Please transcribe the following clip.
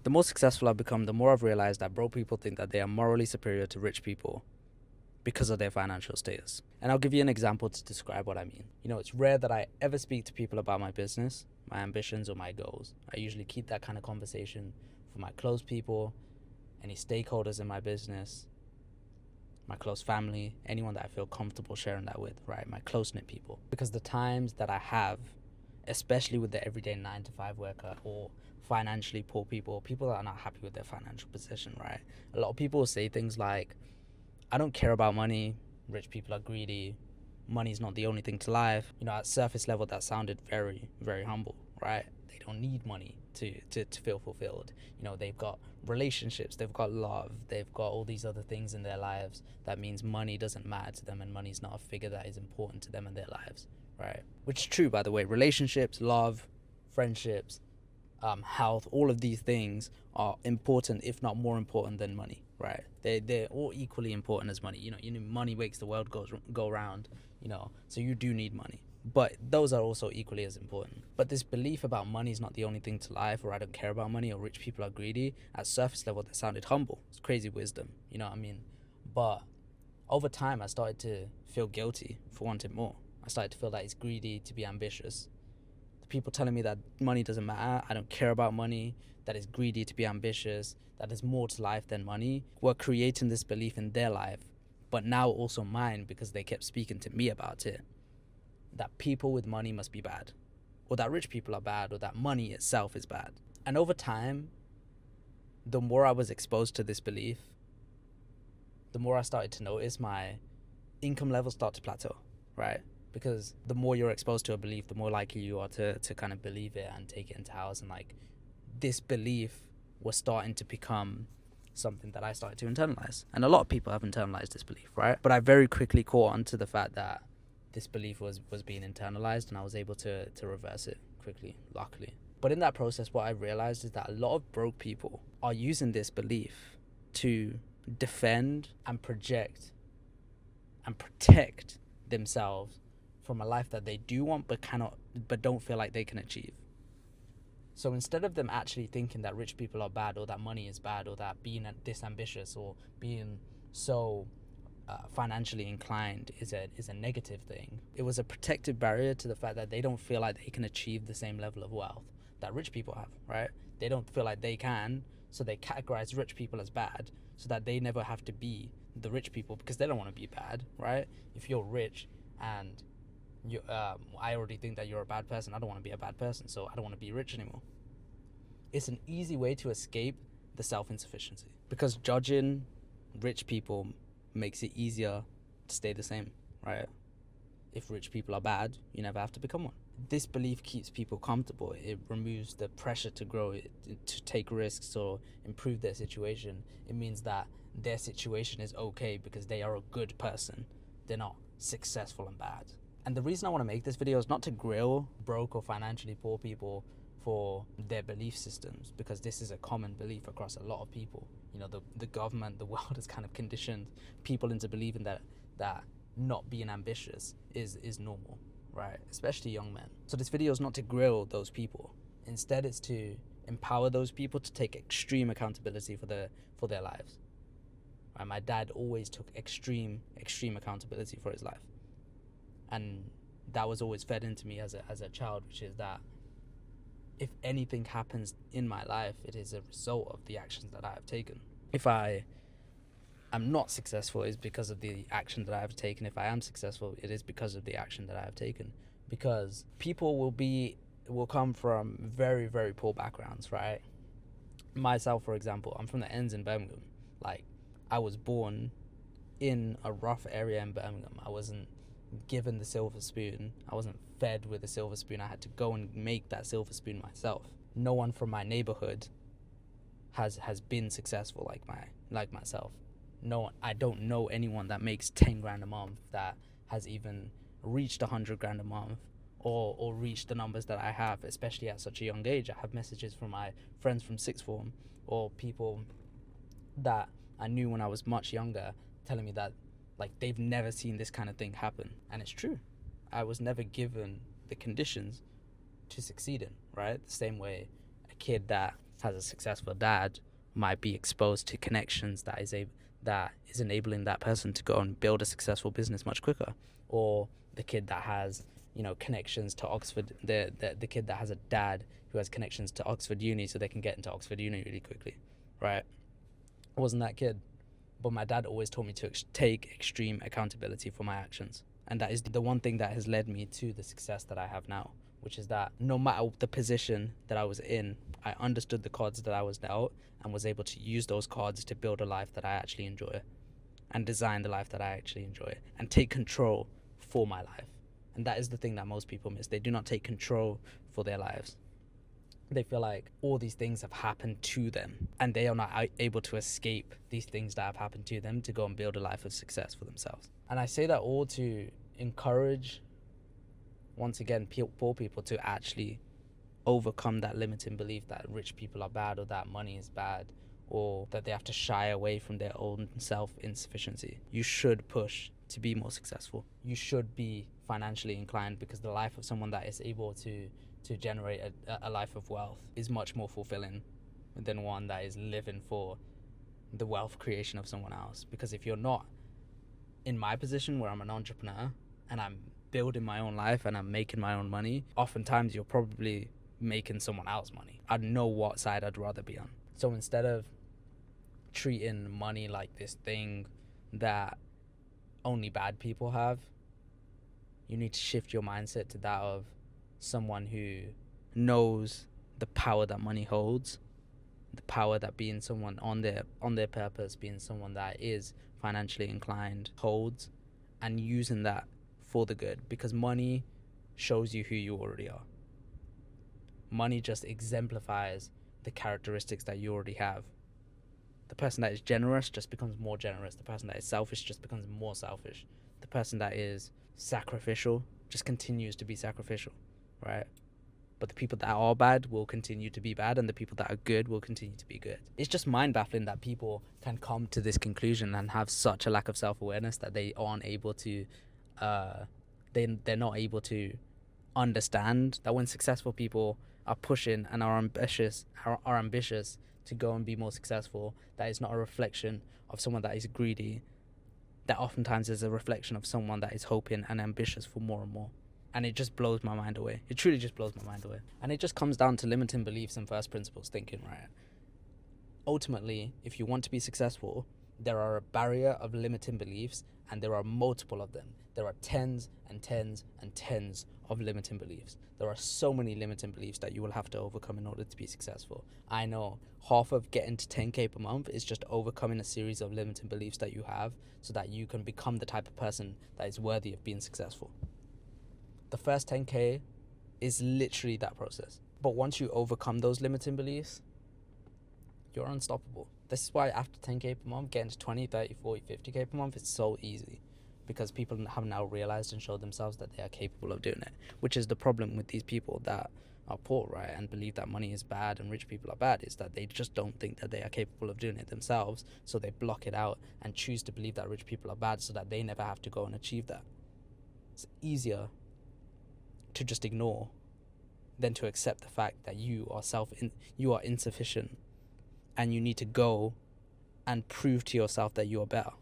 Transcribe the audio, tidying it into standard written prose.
The more successful I've become, the more I've realized that broke people think that they are morally superior to rich people because of their financial status. And I'll give you an example to describe what I mean. It's rare that I ever speak to people about my business, my ambitions, or my goals. I usually keep that kind of conversation for my close people, any stakeholders in my business, my close family, anyone that I feel comfortable sharing that with, right? My close-knit people. Because the times that I have, especially with the everyday 9-to-5 worker or financially poor people that are not happy with their financial position, right? A lot of people will say things like, I don't care about money, rich people are greedy, money's not the only thing to life. At surface level, that sounded very, very humble, right? They don't need money to feel fulfilled. They've got relationships, they've got love, they've got all these other things in their lives. That means money doesn't matter to them, and money's not a figure that is important to them in their lives, right? Which is true, by the way. Relationships, love, friendships, health, all of these things are important, if not more important than money, right? They're all equally important as money. Money makes the world go round, so you do need money. But those are also equally as important. But this belief about money is not the only thing to life, or I don't care about money, or rich people are greedy, at surface level, that sounded humble. It's crazy wisdom, you know what I mean? But over time, I started to feel guilty for wanting more. I started to feel that it's greedy to be ambitious. The people telling me that money doesn't matter, I don't care about money, that it's greedy to be ambitious, that there's more to life than money, were creating this belief in their life, but now also mine, because they kept speaking to me about it, that people with money must be bad, or that rich people are bad, or that money itself is bad. And over time, the more I was exposed to this belief, the more I started to notice my income levels start to plateau, right? Because the more you're exposed to a belief, the more likely you are to kind of believe it and take it into house. And this belief was starting to become something that I started to internalize. And a lot of people have internalized this belief, right? But I very quickly caught on to the fact that this belief was being internalized, and I was able to reverse it quickly, luckily. But in that process, what I realized is that a lot of broke people are using this belief to defend and project and protect themselves from a life that they do want but don't feel like they can achieve. So instead of them actually thinking that rich people are bad, or that money is bad, or that being this ambitious or being so financially inclined is a negative thing, it was a protective barrier to the fact that they don't feel like they can achieve the same level of wealth that rich people have, right? They don't feel like they can, so they categorize rich people as bad, so that they never have to be the rich people, because they don't want to be bad, right? If you're rich and I already think that you're a bad person, I don't want to be a bad person, so I don't want to be rich anymore. It's an easy way to escape the self-insufficiency, because judging rich people makes it easier to stay the same, right? If rich people are bad, you never have to become one. This belief keeps people comfortable. It removes the pressure to grow, to take risks or improve their situation. It means that their situation is okay because they are a good person. They're not successful and bad. And the reason I want to make this video is not to grill broke or financially poor people for their belief systems, because this is a common belief across a lot of people. The government, the world has kind of conditioned people into believing that not being ambitious is normal, right? Especially young men. So this video is not to grill those people. Instead, it's to empower those people to take extreme accountability for their lives. Right? My dad always took extreme accountability for his life, and that was always fed into me as a child, which is that if anything happens in my life, it is a result of the actions that I have taken. If I am not successful, it's because of the action that I have taken. If I am successful, it is because of the action that I have taken. Because people will come from very, very poor backgrounds, right? Myself, for example, I'm from the ends in Birmingham. I was born in a rough area in Birmingham. I wasn't given the silver spoon. I wasn't fed with a silver spoon. I had to go and make that silver spoon myself. No one from my neighborhood has been successful like myself. No one. I don't know anyone that makes 10 grand a month, that has even reached 100 grand a month, or reached the numbers that I have, especially at such a young age. I have messages from my friends from sixth form, or people that I knew when I was much younger, telling me that they've never seen this kind of thing happen. And it's true. I was never given the conditions to succeed in, right? The same way a kid that has a successful dad might be exposed to connections that is enabling that person to go and build a successful business much quicker. Or the kid that has, connections to Oxford, the kid that has a dad who has connections to Oxford Uni, so they can get into Oxford Uni really quickly, right? I wasn't that kid, but my dad always taught me to take extreme accountability for my actions. And that is the one thing that has led me to the success that I have now, which is that no matter the position that I was in, I understood the cards that I was dealt and was able to use those cards to build a life that I actually enjoy and design the life that I actually enjoy and take control for my life. And that is the thing that most people miss. They do not take control for their lives. They feel like all these things have happened to them and they are not able to escape these things that have happened to them to go and build a life of success for themselves. And I say that all to encourage, once again, poor people to actually overcome that limiting belief that rich people are bad, or that money is bad, or that they have to shy away from their own self-insufficiency. You should push to be more successful. You should be financially inclined, because the life of someone that is able to generate a life of wealth is much more fulfilling than one that is living for the wealth creation of someone else. Because if you're not in my position where I'm an entrepreneur and I'm building my own life and I'm making my own money, oftentimes you're probably making someone else's money. I know what side I'd rather be on. So instead of treating money like this thing that only bad people have, you need to shift your mindset to that of someone who knows the power that money holds, the power that being someone on their purpose, being someone that is financially inclined holds, and using that for the good, because money shows you who you already are. Money just exemplifies the characteristics that you already have. The person that is generous just becomes more generous. The person that is selfish just becomes more selfish. The person that is sacrificial just continues to be sacrificial, right? But the people that are bad will continue to be bad, and the people that are good will continue to be good. It's just mind-baffling that people can come to this conclusion and have such a lack of self-awareness that they aren't able to, they're not able to understand that when successful people are pushing and are ambitious to go and be more successful, that is not a reflection of someone that is greedy. That oftentimes is a reflection of someone that is hoping and ambitious for more and more. And it just blows my mind away. It truly just blows my mind away. And it just comes down to limiting beliefs and first principles thinking, right? Ultimately, if you want to be successful, there are a barrier of limiting beliefs, and there are multiple of them. There are tens and tens and tens of limiting beliefs. There are so many limiting beliefs that you will have to overcome in order to be successful. I know half of getting to 10K per month is just overcoming a series of limiting beliefs that you have, so that you can become the type of person that is worthy of being successful. The first 10K is literally that process. But once you overcome those limiting beliefs, you're unstoppable. This is why after 10K per month, getting to 20, 30, 40, 50K per month is so easy. Because people have now realized and showed themselves that they are capable of doing it. Which is the problem with these people that are poor, right? And believe that money is bad and rich people are bad, is that they just don't think that they are capable of doing it themselves. So they block it out and choose to believe that rich people are bad, so that they never have to go and achieve that. It's easier to just ignore than to accept the fact that you are insufficient, and you need to go and prove to yourself that you are better.